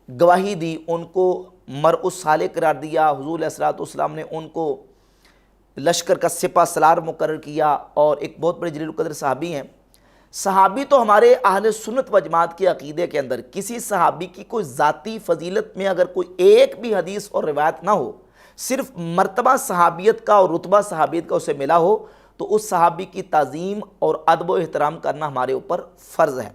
گواہی دی، ان کو مرء الصالح قرار دیا، حضور علیہ الصلوۃ والسلام نے ان کو لشکر کا سپہ سالار مقرر کیا، اور ایک بہت بڑے جلیل القدر صحابی ہیں۔ صحابی تو ہمارے اہل سنت و جماعت کے عقیدے کے اندر کسی صحابی کی کوئی ذاتی فضیلت میں اگر کوئی ایک بھی حدیث اور روایت نہ ہو، صرف مرتبہ صحابیت کا اور رتبہ صحابیت کا اسے ملا ہو، تو اس صحابی کی تعظیم اور ادب و احترام کرنا ہمارے اوپر فرض ہے۔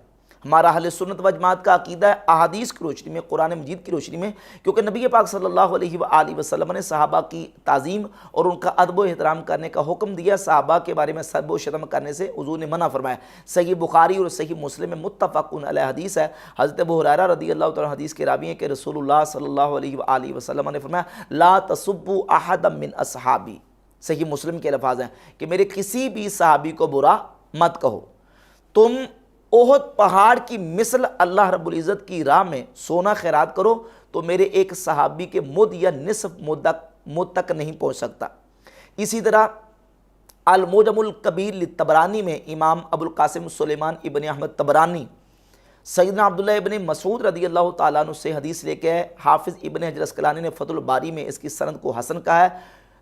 ہمارا اہل سنت و جماعت کا عقیدہ ہے احادیث کی روشنی میں، قرآن مجید کی روشنی میں، کیونکہ نبی پاک صلی اللہ علیہ وآلہ وسلم نے صحابہ کی تعظیم اور ان کا ادب و احترام کرنے کا حکم دیا، صحابہ کے بارے میں سب و شتم کرنے سے حضور نے منع فرمایا۔ صحیح بخاری اور صحیح مسلم میں متفق علیہ حدیث ہے، حضرت ابو ہریرہ رضی اللہ تعالیٰ حدیث کے راوی ہیں کہ رسول اللہ صلی اللہ علیہ وآلہ وسلم نے فرمایا لا تسبوا احدا من اصحابی، صحیح مسلم کے الفاظ ہیں کہ میرے کسی بھی صحابی کو برا مت کہو۔ تم احد پہاڑ کی مثل اللہ رب العزت کی راہ میں سونا خیرات کرو تو میرے ایک صحابی کے مد یا نصف مد تک نہیں پہنچ سکتا۔ اسی طرح المعجم الکبیر للطبرانی میں امام ابو القاسم سلیمان ابن احمد طبرانی سیدنا عبداللہ ابن مسعود رضی اللہ تعالیٰ عنہ سے حدیث لے کے حافظ ابن حجر اسقلانی نے فتح الباری میں اس کی سند کو حسن کہا ہے۔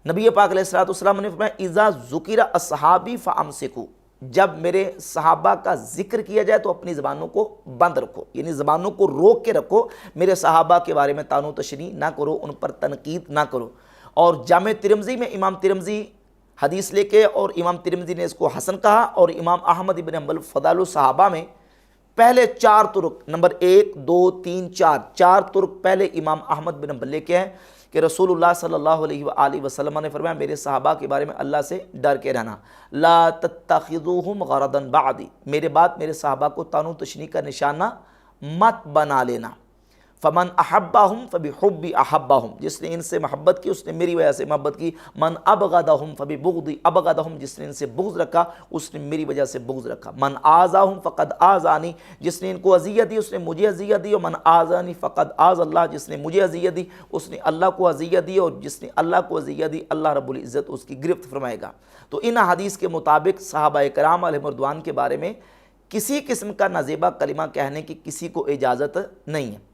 نبی پاک علیہ الصلوۃ والسلام نے فرمایا اذا ذکر اصحابی فامسکوا، جب میرے صحابہ کا ذکر کیا جائے تو اپنی زبانوں کو بند رکھو، یعنی زبانوں کو روک کے رکھو، میرے صحابہ کے بارے میں طعن و تشنیع نہ کرو، ان پر تنقید نہ کرو۔ اور جامع ترمذی میں امام ترمذی حدیث لے کے، اور امام ترمذی نے اس کو حسن کہا، اور امام احمد ابن حنبل فضائل الصحابہ میں پہلے 4 طرق نمبر 1 2 3 4 طرق پہلے امام احمد بن حنبل لے کے ہیں کہ رسول اللہ صلی اللہ علیہ وآلہ وسلم نے فرمایا میرے صحابہ کے بارے میں اللہ سے ڈر کے رہنا، لا تتخذوہم غرضا بعدی، میرے بعد میرے صحابہ کو طعن و تشنیع کا نشانہ مت بنا لینا۔ فمن احبہم فبحبی احبہم، جس نے ان سے محبت کی اس نے میری وجہ سے محبت کی، من ابغضہم فببغضی ابغضہم، جس نے ان سے بغض رکھا اس نے میری وجہ سے بغض رکھا، من آذاہم فقد آذانی، جس نے ان کو اذیت دی اس نے مجھے اذیت دی، اور من آذانی فقد آذ اللہ، جس نے مجھے اذیت دی اس نے اللہ کو اذیت دی، اور جس نے اللہ کو اذیت دی اللہ رب العزت اس کی گرفت فرمائے گا۔ تو ان حدیث کے مطابق صحابہ کرام علیہم رضوان کے بارے میں کسی قسم کا نازیبہ کلمہ کہنے کی کسی کو اجازت نہیں ہے۔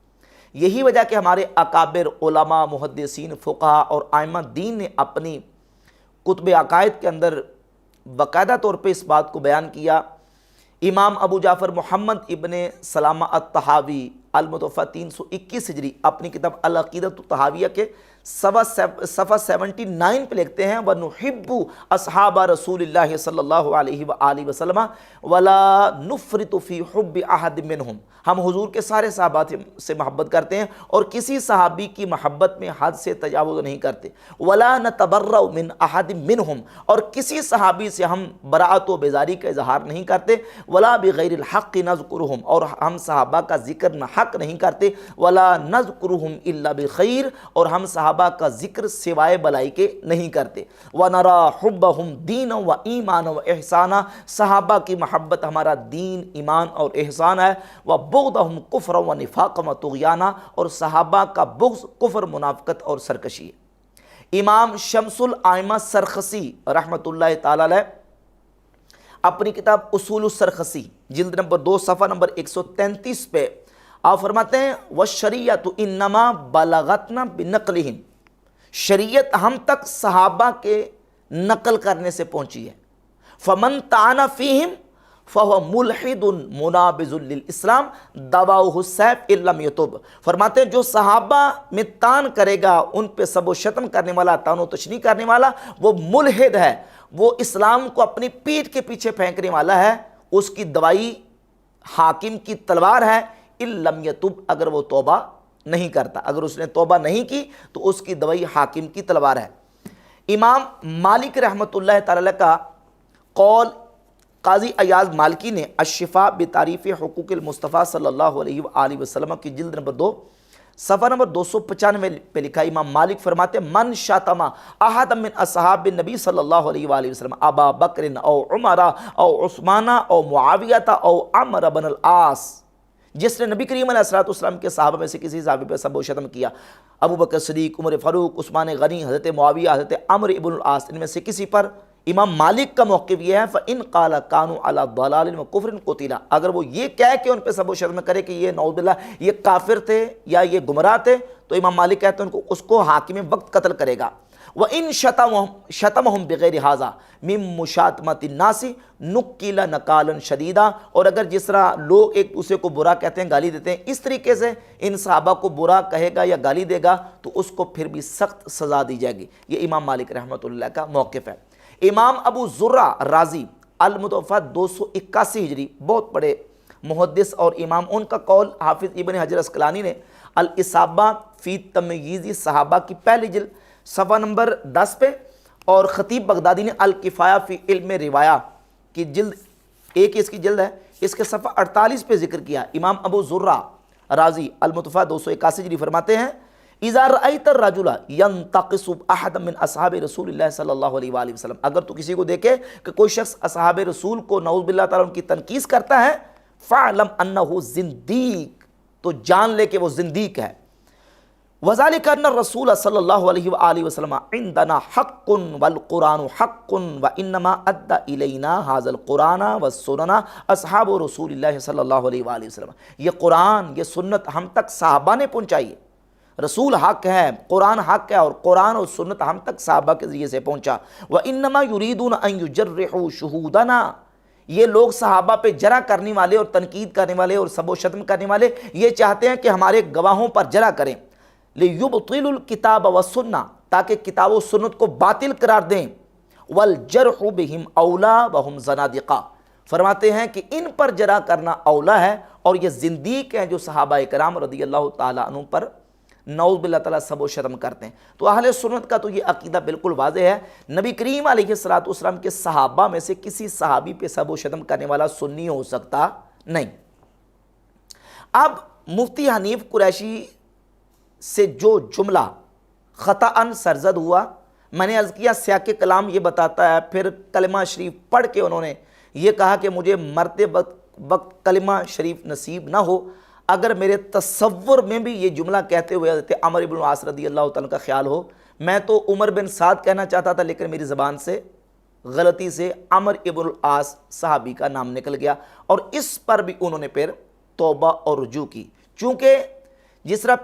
یہی وجہ کہ ہمارے اکابر علماء محدثین فقہا اور ائمہ دین نے اپنی کتب عقائد کے اندر باقاعدہ طور پہ اس بات کو بیان کیا۔ امام ابو جعفر محمد ابن سلامہ الطحاوی المتوفی 321 ہجری اپنی کتاب العقیدۃ الطحاویہ کے صفحہ 79 پہ لکھتے ہیں وَنُحِبُّ أَصْحَابَ رسول اللہ صلی اللہ علیہ وآلہ وسلم وَلَا نُفْرِطُ فِي حُبِّ أَحَدٍ مِّنْهُمْ، ہم حضور کے سارے صحابہ سے محبت کرتے ہیں اور کسی صحابی کی محبت میں حد سے تجاوز نہیں کرتے، وَلَا نَتَبَرَّأُ مِنْ أَحَدٍ مِّنْهُمْ، اور کسی صحابی سے ہم براءت و بیزاری کا اظہار نہیں کرتے، وَلَا بِغَيْرِ الْحَقِّ نَذْكُرُهُمْ، اور ہم صحابہ کا ذکر نہ حق نہیں کرتے، وَلَا نَذْكُرُهُمْ إِلَّا بِخَيْرٍ، اور ہم صحابہ کا ذکر سوائے بلائی کے نہیں کرتے، وَنَرَا حُبَّهُمْ دِينًا وَإِيمَانًا وَإِحْسَانًا، صحابہ کی محبت ہمارا دین ایمان اور احسان ہے، وَبُغْضَهُمْ كُفْرًا وَنِفَاقًا وَطُغْيَانًا، اور صحابہ کا بغض کفر منافقت اور سرکشی ہے۔ امام شمس الائمہ سرخسی رحمۃ اللہ تعالی علیہ اپنی کتاب اصول السرخسی جلد نمبر 2 صفحہ نمبر 133 پہ آپ فرماتے ہیں وَالشَّرِيَّةُ إِنَّمَا بَلَغَتْنَا بِنَقْلِهِمْ، شریعت ہم تک صحابہ کے نقل کرنے سے پہنچی ہے، فَمَن طَعَنَ فِيهِمْ فَهُوَ مُلْحِدٌ مُنَابِذٌ لِلْإِسْلَامِ دَوَاؤُهُ السَّيْفُ إِن لَّمْ يَتُبْ، فرماتے ہیں جو صحابہ میں طعن کرے گا، ان پہ سب و شتم کرنے والا، طعن و تشنیع کرنے والا، وہ ملحد ہے، وہ اسلام کو اپنی پیٹھ کے پیچھے پھینکنے والا ہے، اس کی دوائی حاکم کی تلوار ہے، إِن لَّمْ يَتُبْ، اگر وہ توبہ نہیں کرتا، اگر اس نے توبہ نہیں کی تو اس کی دوائی حاکم کی تلوار ہے۔ امام مالک رحمۃ اللہ تعالی کا قول قاضی ایاز مالکی نے الشفاء بتعریف حقوق المصطفیٰ صلی اللہ علیہ وآلہ وسلم کی جلد نمبر 2 صفحہ نمبر 295 پہ لکھا، امام مالک فرماتے من شاتما احد من اصحاب النبی صلی اللہ علیہ وآلہ وسلم ابا بکر او عمر او عثمان او معاویہ او عمرو بن العاص، جس نے نبی کریم علیہ السلام کے صحابہ میں سے کسی صحابی پہ سب و شتم کیا، ابو بکر صدیق، عمر فاروق، عثمان غنی، حضرت معاویہ، حضرت عمرو بن العاص، ان میں سے کسی پر امام مالک کا موقف یہ ہے فَإِنْ قَالَ كَانُوا عَلَى ضَلَالٍ وَكُفْرٍ قُتِلَ، اگر وہ یہ کہہ کہ ان پہ سب و شتم کرے کہ یہ نعوذ باللہ یہ کافر تھے یا یہ گمراہ تھے، تو امام مالک کہتے ہیں اس کو حاکم وقت قتل کرے گا۔ وَإِنْ شَتَمَهُمْ بِغَيْرِ هَذَا مِن مُشَاتَمَةِ النَّاسِ نُقِّلَ نَقَالًا شَدِيدًا، اور اگر جس طرح لوگ ایک دوسرے کو برا کہتے ہیں، گالی دیتے ہیں، اس طریقے سے ان صحابہ کو برا کہے گا یا گالی دے گا تو اس کو پھر بھی سخت سزا دی جائے گی۔ یہ امام مالک رحمۃ اللہ کا موقف ہے۔ امام ابو زرع رازی المتوفی 281 ہجری، بہت بڑے محدث اور امام، ان کا قول حافظ ابن حجر اسقلانی نے الاصابہ فی تمییز صحابہ کی پہلی جلد صفحہ نمبر 10 پہ، اور خطیب بغدادی نے الکفایہ فی علم روایہ کی جلد ایک اس کی جلد ہے، اس کے صفحہ 48 پہ ذکر کیا۔ امام ابو زرع رازی المتوفی 281 ہجری فرماتے ہیں اذا رأیت الرجل ينتقص احد من اصحاب رسول اللہ صلی اللہ علیہ وآلہ وسلم، اگر تو کسی کو دیکھے کہ کوئی شخص اصحاب رسول کو نعوذ باللہ تعالیٰ ان کی تنقیص کرتا ہے، فَعْلَمْ أَنَّهُ زِندِيق، تو جان لے کہ وہ زندیق ہے۔ وَذَلِكَ أَنَّ الرَّسُولَ صلی اللہ علیہ وآلہ وسلم عِنْدَنَا حَقٌّ وَالْقُرْآنُ حَقٌّ وَإِنَّمَا أَدَّى إِلَيْنَا هَذَا الْقُرْآنَ وَالسُّنَنَ أَصْحَابُ رسول اللہ صلی اللہ علیہ وآلہ وسلم، یہ قرآن یہ سنت ہم تک صحابہ نے پہنچائی ہے، رسول حق ہے، قرآن حق ہے، اور قرآن اور سنت ہم تک صحابہ کے ذریعے سے پہنچا۔ وَإِنَّمَا يُرِيدُونَ أَن يُجَرِّحُوا شُهُودَنَا، یہ لوگ صحابہ پہ جرح کرنے والے اور تنقید کرنے والے اور سب و شتم کرنے والے یہ چاہتے ہیں کہ ہمارے گواہوں پر جرح کریں، لِيُبْطِلُوا الْكِتَابَ وَالسُّنَّةَ، تاکہ کتاب و سنت کو باطل قرار دیں، وَالْجَرْحُ بِهِمْ أَوْلَى وَهُمْ زَنَادِقَةٌ، فرماتے ہیں کہ ان پر جرح کرنا اولا ہے، اور یہ زندیق ہیں جو صحابہ کرام رضی اللہ تعالیٰ عنہ پر نعوذ باللہ تعالیٰ سب و شتم کرتے ہیں۔ تو اہل سنت کا تو یہ عقیدہ بالکل واضح ہے، نبی کریم علیہ السلام کے صحابہ میں سے کسی صحابی پہ سب و شتم کرنے والا سنی ہو سکتا نہیں۔ اب مفتی حنیف قریشی سے جو جملہ خطأً سرزد ہوا، میں نے عرض کیا سیاق کلام یہ بتاتا ہے، پھر کلمہ شریف پڑھ کے انہوں نے یہ کہا کہ مجھے مرتے وقت کلمہ شریف نصیب نہ ہو، اگر میرے تصور میں بھی یہ جملہ کہتے ہوئے حضرت عمر بن العاص رضی اللہ تعالیٰ کا خیال ہو، میں تو عمر بن سعد کہنا چاہتا تھا لیکن میری زبان سے غلطی سے عمر ابن العاص صحابی کا نام نکل گیا، اور اس پر بھی انہوں نے پھر توبہ اور رجوع کی، چونکہ جس طرح